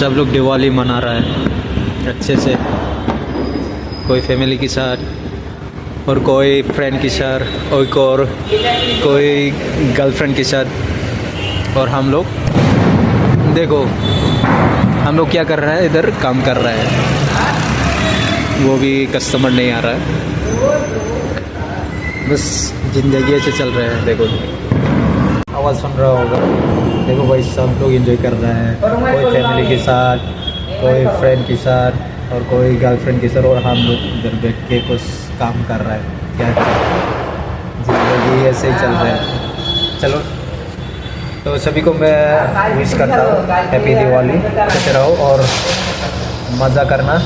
सब लोग दिवाली मना रहा है अच्छे से, कोई फैमिली के साथ और कोई फ्रेंड के साथ और कोई गर्लफ्रेंड के साथ। और हम लोग देखो हम लोग क्या कर रहा है, इधर काम कर रहा है, वो भी कस्टमर नहीं आ रहा है, बस ज़िंदगी ऐसे चल रहा है। देखो आवाज़ सुन रहा होगा, देखो भाई सब लोग एंजॉय कर रहा है, कोई फैमिली के साथ, कोई फ्रेंड के साथ और कोई गर्लफ्रेंड के साथ, और हम लोग इधर बैठ के कुछ काम कर रहा है। क्या करें, ज़िंदगी ऐसे ही चल रहा है। चलो तो सभी को मैं विश करता हूँ हैप्पी दिवाली, खुश रहो और मज़ा करना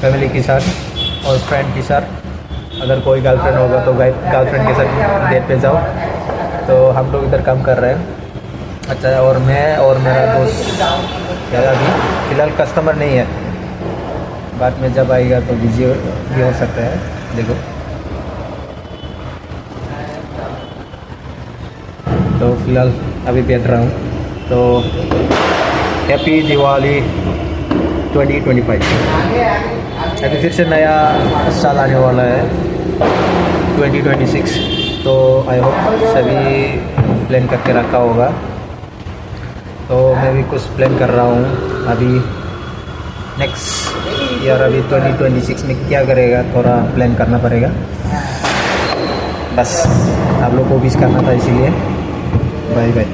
फैमिली के साथ और फ्रेंड के साथ। अगर कोई गर्लफ्रेंड होगा तो गर्लफ्रेंड के साथ डेट पे जाओ। तो हम लोग इधर काम कर रहे हैं अच्छा है, और मैं और मेरा दोस्त यार अभी फ़िलहाल कस्टमर नहीं है, बाद में जब आएगा तो बिजी भी हो सकता है। देखो तो फ़िलहाल अभी बैठ रहा हूँ। तो हैप्पी दिवाली 2025। अभी फिर से नया साल आने वाला है 2026, तो आई होप सभी प्लान करके रखा होगा। तो मैं भी कुछ प्लान कर रहा हूँ अभी नेक्स्ट ईयर, अभी 2026 में क्या करेगा थोड़ा प्लान करना पड़ेगा। बस आप लोग को विश करना था, इसीलिए बाय बाय।